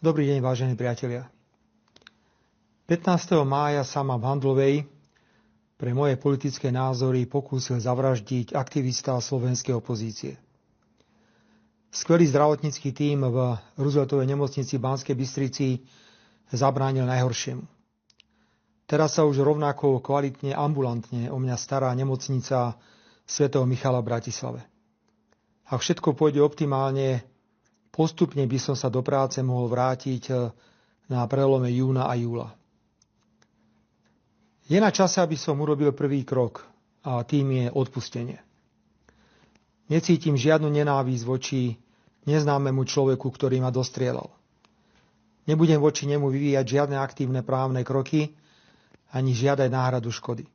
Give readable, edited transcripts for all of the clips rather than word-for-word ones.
Dobrý deň, vážení priatelia. 15. mája sa ma v Handlovej pre moje politické názory pokúsil zavraždiť aktivista slovenskej opozície. Skvelý zdravotnícky tím v Rooseveltovej nemocnici v Banskej Bystrici zabránil najhoršiemu. Teraz sa už rovnako kvalitne ambulantne o mňa stará nemocnica svätého Michala v Bratislave. Ak všetko pôjde optimálne, postupne by som sa do práce mohol vrátiť na prelome júna a júla. Je na čase, aby som urobil prvý krok, a tým je odpustenie. Necítim žiadnu nenávisť voči neznámemu človeku, ktorý ma dostrieľal. Nebudem voči nemu vyvíjať žiadne aktívne právne kroky, ani žiadať náhradu škody.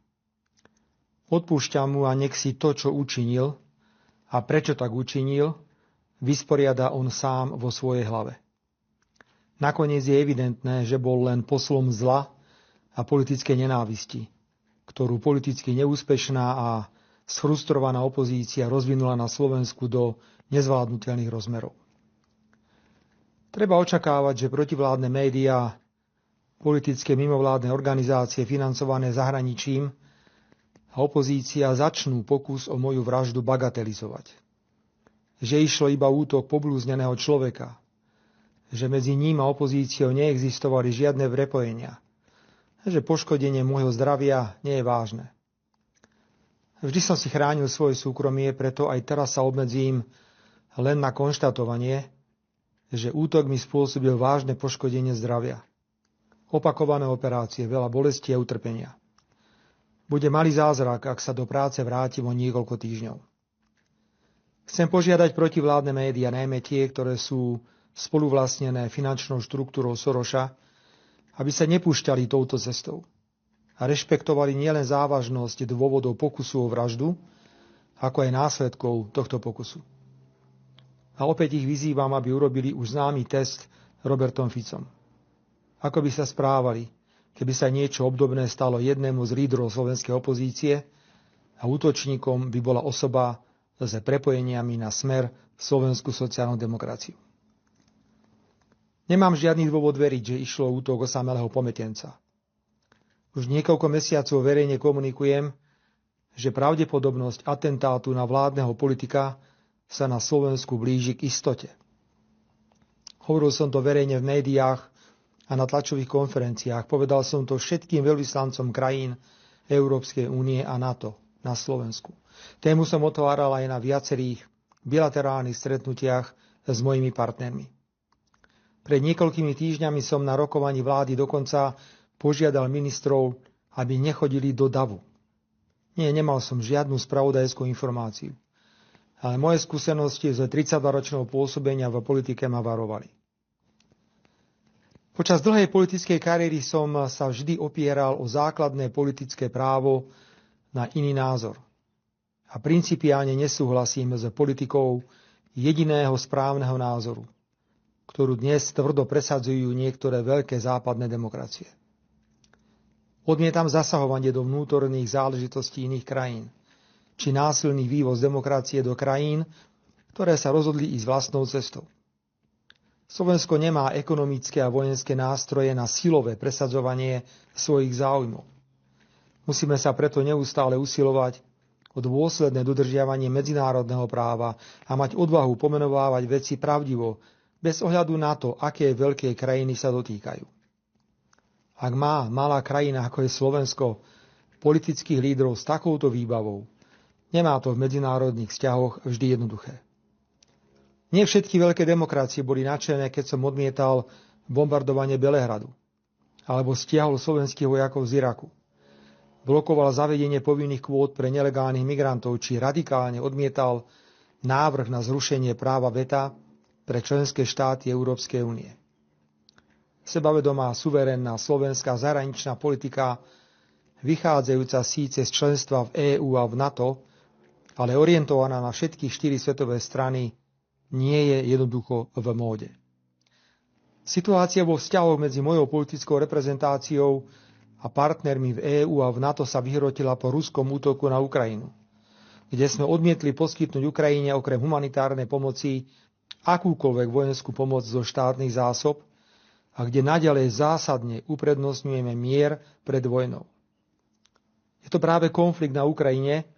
Odpúšťam mu a nech si to, čo učinil a prečo tak učinil, vysporiada on sám vo svojej hlave. Nakoniec je evidentné, že bol len poslom zla a politické nenávisti, ktorú politicky neúspešná a sfrustrovaná opozícia rozvinula na Slovensku do nezvládnutelných rozmerov. Treba očakávať, že protivládne médiá, politické mimovládne organizácie financované zahraničím a opozícia začnú pokus o moju vraždu bagatelizovať. Že išlo iba útok poblúzneného človeka, že medzi ním a opozíciou neexistovali žiadne prepojenia, že poškodenie môjho zdravia nie je vážne. Vždy som si chránil svoje súkromie, preto aj teraz sa obmedzím len na konštatovanie, že útok mi spôsobil vážne poškodenie zdravia. Opakované operácie, veľa bolesti a utrpenia. Bude malý zázrak, ak sa do práce vrátim o niekoľko týždňov. Chcem požiadať protivládne médiá, najmä tie, ktoré sú spoluvlastnené finančnou štruktúrou Soroša, aby sa nepúšťali touto cestou a rešpektovali nielen závažnosť dôvodov pokusu o vraždu, ako aj následkov tohto pokusu. A opäť ich vyzývam, aby urobili už známy test Robertom Ficom. Ako by sa správali, keby sa niečo obdobné stalo jednému z lídrov slovenskej opozície a útočníkom by bola osoba s prepojeniami na Smer, slovenskú sociálnu demokraciu. Nemám žiadny dôvod veriť, že išlo o útok osamelého pometenca. Už niekoľko mesiacov verejne komunikujem, že pravdepodobnosť atentátu na vládneho politika sa na Slovensku blíži k istote. Hovoril som to verejne v médiách a na tlačových konferenciách. Povedal som to všetkým veľvyslancom krajín Európskej únie a NATO na Slovensku. Tému som otváral aj na viacerých bilaterálnych stretnutiach s mojimi partnermi. Pred niekoľkými týždňami som na rokovaní vlády dokonca požiadal ministrov, aby nechodili do davu. Nie, nemal som žiadnu spravodajskú informáciu. Ale moje skúsenosti z 32-ročného pôsobenia v politike ma varovali. Počas dlhej politickej kariéry som sa vždy opieral o základné politické právo na iný názor. A principiálne nesúhlasím s politikou jediného správneho názoru, ktorú dnes tvrdo presadzujú niektoré veľké západné demokracie. Odmietam zasahovanie do vnútorných záležitostí iných krajín, či násilný vývoz demokracie do krajín, ktoré sa rozhodli ísť vlastnou cestou. Slovensko nemá ekonomické a vojenské nástroje na silové presadzovanie svojich záujmov. Musíme sa preto neustále usilovať o dôsledné dodržiavanie medzinárodného práva a mať odvahu pomenovávať veci pravdivo, bez ohľadu na to, aké veľké krajiny sa dotýkajú. Ak má malá krajina, ako je Slovensko, politických lídrov s takouto výbavou, nemá to v medzinárodných vzťahoch vždy jednoduché. Nie všetky veľké demokracie boli nadšené, keď som odmietal bombardovanie Belehradu alebo stiahol slovenských vojakov z Iraku. Blokoval zavedenie povinných kvót pre nelegálnych migrantov, či radikálne odmietal návrh na zrušenie práva veta pre členské štáty Európskej únie. Sebavedomá, suverénna slovenská zahraničná politika, vychádzajúca síce z členstva v EÚ a v NATO, ale orientovaná na všetky 4 svetové strany, nie je jednoducho v móde. Situácia vo vzťahoch medzi mojou politickou reprezentáciou a partnermi v EÚ a v NATO sa vyhrotila po ruskom útoku na Ukrajinu, kde sme odmietli poskytnúť Ukrajine okrem humanitárnej pomoci akúkoľvek vojenskú pomoc zo štátnych zásob a kde naďalej zásadne uprednostňujeme mier pred vojnou. Je to práve konflikt na Ukrajine,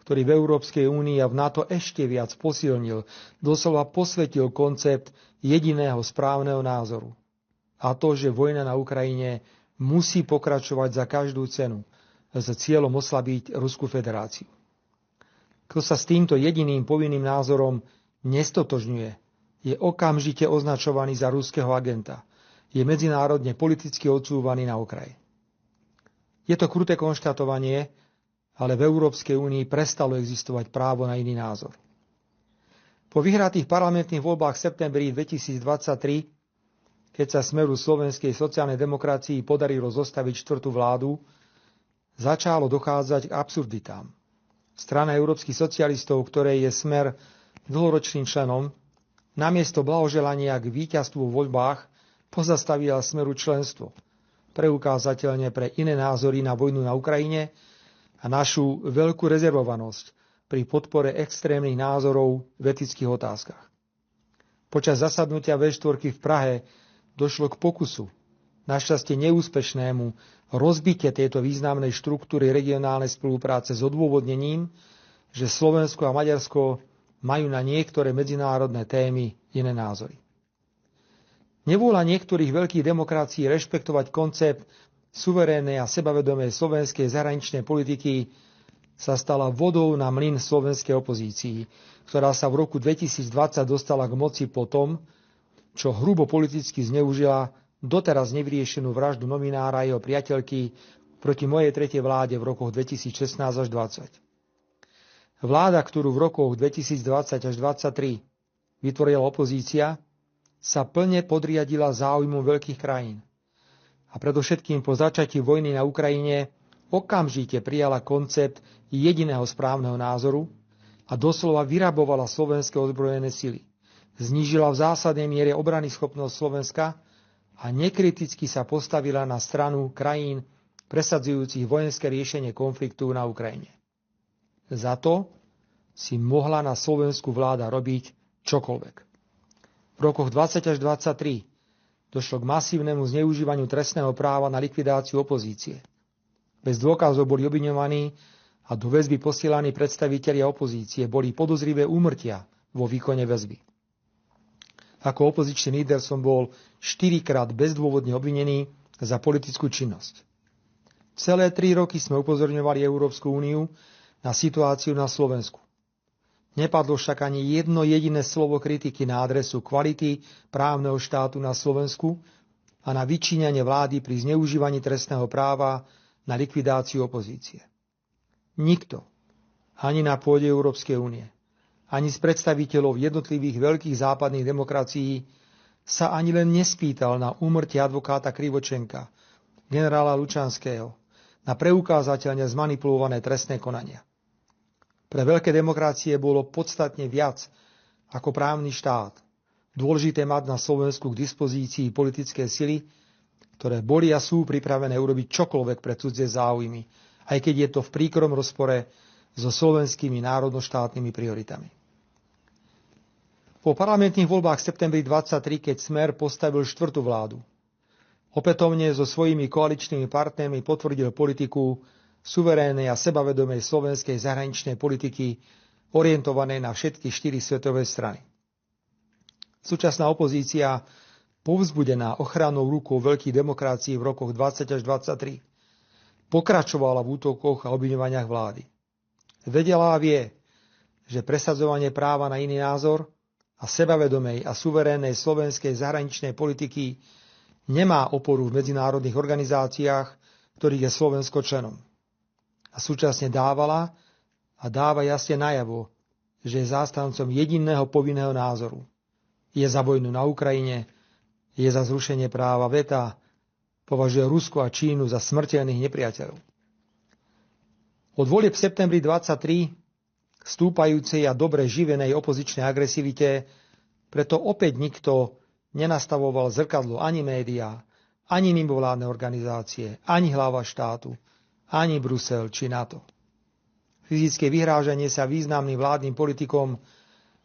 ktorý v Európskej únii a v NATO ešte viac posilnil, doslova posvetil koncept jediného správneho názoru. A to, že vojna na Ukrajine musí pokračovať za každú cenu s cieľom oslabiť Ruskú federáciu. Kto sa s týmto jediným povinným názorom nestotožňuje, je okamžite označovaný za ruského agenta. Je medzinárodne politicky odsúvaný na okraj. Je to kruté konštatovanie, ale v Európskej únii prestalo existovať právo na iný názor. Po vyhratých parlamentných voľbách v septembri 2023, keď sa Smeru slovenskej sociálnej demokracii podarilo zostaviť štvrtú vládu, začalo dochádzať k absurditám. Strana európskych socialistov, ktorej je Smer dlhoročným členom, namiesto blahoželania k víťazstvu v voľbách pozastavila Smeru členstvo, preukázateľne pre iné názory na vojnu na Ukrajine a našu veľkú rezervovanosť pri podpore extrémnych názorov v etických otázkach. Počas zasadnutia V4 v Prahe došlo k pokusu, našťastie neúspešnému, rozbitie tejto významnej štruktúry regionálnej spolupráce s odôvodnením, že Slovensko a Maďarsko majú na niektoré medzinárodné témy iné názory. Nevôľa niektorých veľkých demokracií rešpektovať koncept suverénnej a sebavedomej slovenskej zahraničnej politiky sa stala vodou na mlyn slovenskej opozícii, ktorá sa v roku 2020 dostala k moci po tom, čo hrubo politicky zneužila doteraz nevyriešenú vraždu nominára a jeho priateľky proti mojej tretej vláde v rokoch 2016 až 2020. Vláda, ktorú v rokoch 2020 až 2023 vytvorila opozícia, sa plne podriadila záujmom veľkých krajín. A predovšetkým po začatí vojny na Ukrajine okamžite prijala koncept jediného správneho názoru a doslova vyrabovala slovenské ozbrojené sily. Znížila v zásadnej miere obranyschopnosť Slovenska a nekriticky sa postavila na stranu krajín presadzujúcich vojenské riešenie konfliktu na Ukrajine. Za to si mohla na Slovensku vláda robiť čokoľvek. V rokoch 20 až 23 došlo k masívnemu zneužívaniu trestného práva na likvidáciu opozície. Bez dôkazov boli obviňovaní a do väzby posielaní predstavitelia opozície, boli podozrivé úmrtia vo výkone väzby. Ako opozičný líder som bol 4-krát bezdôvodne obvinený za politickú činnosť. Celé 3 roky sme upozorňovali Európsku úniu na situáciu na Slovensku. Nepadlo však ani jedno jediné slovo kritiky na adresu kvality právneho štátu na Slovensku a na vyčíňanie vlády pri zneužívaní trestného práva na likvidáciu opozície. Nikto, ani na pôde Európskej únie, ani z predstaviteľov jednotlivých veľkých západných demokracií sa ani len nespýtal na úmrtie advokáta Krivočenka, generála Lučanského, na preukázateľne zmanipulované trestné konania. Pre veľké demokracie bolo podstatne viac ako právny štát dôležité mať na Slovensku k dispozícii politické sily, ktoré boli a sú pripravené urobiť čokoľvek pre cudzie záujmy, aj keď je to v príkrom rozpore so slovenskými národnoštátnymi prioritami. Po parlamentných voľbách v septembri 23, keď Smer postavil štvrtú vládu, opätovne so svojimi koaličnými partnermi potvrdil politiku suverénnej a sebavedomej slovenskej zahraničnej politiky orientovanej na všetky 4 svetové strany. Súčasná opozícia, povzbudená ochrannou rukou veľkých demokracií v rokoch 20 až 23, pokračovala v útokoch a obviňovaniach vlády. Vedela a vie, že presadzovanie práva na iný názor a sebavedomej a suverénnej slovenskej zahraničnej politiky nemá oporu v medzinárodných organizáciách, ktorých je Slovensko členom. A súčasne dávala a dáva jasne najavo, že je zástancom jediného povinného názoru. Je za vojnu na Ukrajine, je za zrušenie práva veta, považuje Rusko a Čínu za smrteľných nepriateľov. Od volieb v septembri 23 stúpajúcej a dobre živenej opozičnej agresivite preto opäť nikto nenastavoval zrkadlo ani médiá, ani mimovládne organizácie, ani hlava štátu, ani Brusel či NATO. Fyzické vyhrážanie sa významným vládnym politikom,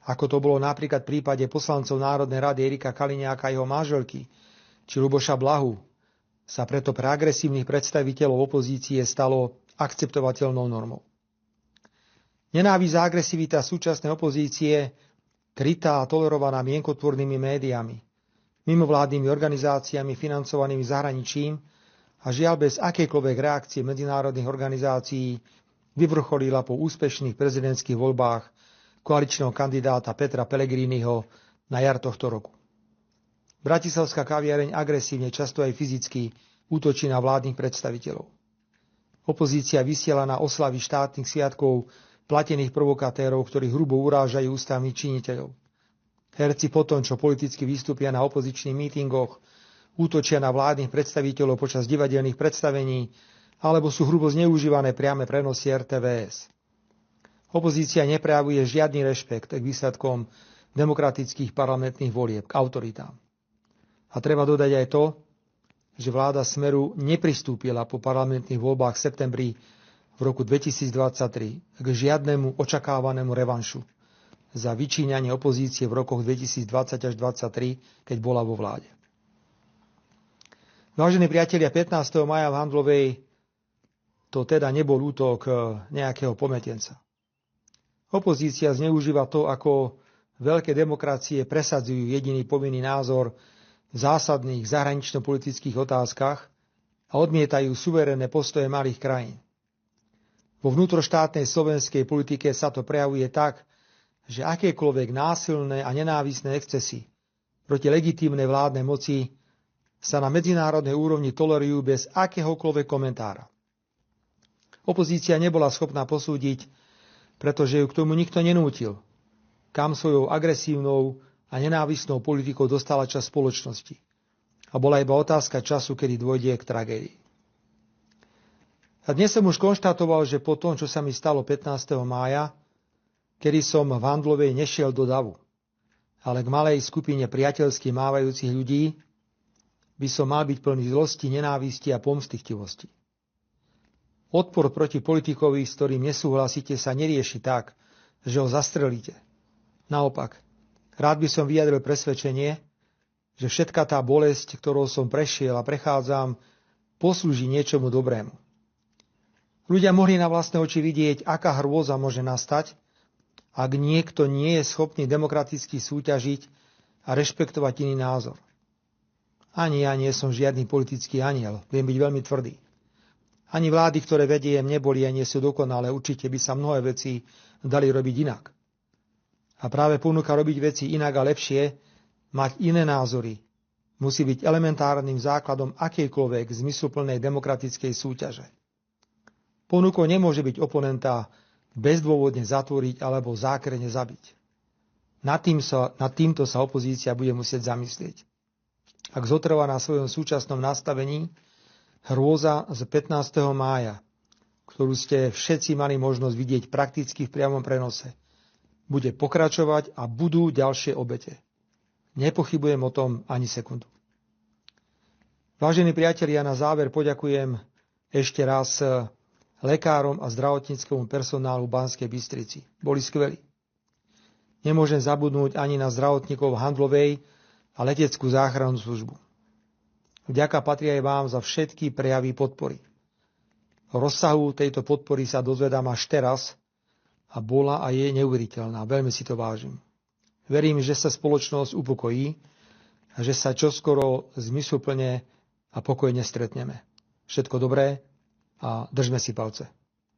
ako to bolo napríklad v prípade poslancov Národnej rady Erika Kaliňáka a jeho manželky, či Ľuboša Blahu sa preto pre agresívnych predstaviteľov opozície stalo akceptovateľnou normou. Nenávisť a agresivita súčasnej opozície, krytá a tolerovaná mienkotvornými médiami, mimovládnymi organizáciami financovanými zahraničím a žiaľ bez akejkoľvek reakcie medzinárodných organizácií vyvrcholila po úspešných prezidentských voľbách koaličného kandidáta Petra Pellegriniho na jar tohto roku. Bratislavská kaviareň agresívne, často aj fyzicky, útočí na vládnych predstaviteľov. Opozícia vysiela na oslavy štátnych sviatkov platených provokatérov, ktorí hrubo urážajú ústavných činiteľov. Herci potom, čo politicky vystúpia na opozičných mítingoch, útočia na vládnych predstaviteľov počas divadelných predstavení alebo sú hrubo zneužívané priame prenosy RTVS. Opozícia neprejavuje žiadny rešpekt k výsledkom demokratických parlamentných volieb, k autoritám. A treba dodať aj to, že vláda Smeru nepristúpila po parlamentných voľbách v septembri v roku 2023 k žiadnemu očakávanému revanšu za vyčíňanie opozície v rokoch 2020 až 2023, keď bola vo vláde. Vážení priatelia, 15. maja v Handlovej to teda nebol útok nejakého pometenca. Opozícia zneužíva to, ako veľké demokracie presadzujú jediný povinný názor v zásadných zahranično-politických otázkach a odmietajú suverénne postoje malých krajín. Vo vnútroštátnej slovenskej politike sa to prejavuje tak, že akékoľvek násilné a nenávisné excesy proti legitímnej vládnej moci sa na medzinárodnej úrovni tolerujú bez akéhokoľvek komentára. Opozícia nebola schopná posúdiť, pretože ju k tomu nikto nenútil, kam svojou agresívnou a nenávisnou politikou dostala časť spoločnosti. A bola iba otázka času, kedy dôjde k tragédii. A dnes som už konštatoval, že po tom, čo sa mi stalo 15. mája, kedy som v Handlovej nešiel do davu, ale k malej skupine priateľsky mávajúcich ľudí, by som mal byť plný zlosti, nenávisti a pomstychtivosti. Odpor proti politikovi, s ktorým nesúhlasíte, sa nerieši tak, že ho zastrelíte. Naopak, rád by som vyjadril presvedčenie, že všetka tá bolesť, ktorou som prešiel a prechádzam, poslúži niečomu dobrému. Ľudia mohli na vlastné oči vidieť, aká hrôza môže nastať, ak niekto nie je schopný demokraticky súťažiť a rešpektovať iný názor. Ani ja nie som žiadny politický anjel, viem byť veľmi tvrdý. Ani vlády, ktoré vediem, neboli a nie sú dokonalé, určite by sa mnohé veci dali robiť inak. A práve ponuka robiť veci inak a lepšie, mať iné názory, musí byť elementárnym základom akejkoľvek zmysluplnej demokratickej súťaže. Ponukou nemôže byť oponenta bezdôvodne zatvoriť alebo zákrene zabiť. Nad týmto sa opozícia bude musieť zamyslieť. Ak zotrvá na svojom súčasnom nastavení, hrôza z 15. mája, ktorú ste všetci mali možnosť vidieť prakticky v priamom prenose, bude pokračovať a budú ďalšie obete. Nepochybujem o tom ani sekundu. Vážení priatelia, na záver poďakujem ešte raz lekárom a zdravotníckemu personálu v Banskej Bystrici. Boli skvelí. Nemôžem zabudnúť ani na zdravotníkov v Handlovej a leteckú záchrannú službu. Vďaka patrí aj vám za všetky prejavy podpory. O rozsahu tejto podpory sa dozvedám až teraz a bola a je neuveriteľná. Veľmi si to vážim. Verím, že sa spoločnosť upokojí a že sa čoskoro zmysluplne a pokojne stretneme. Všetko dobré a držme si palce.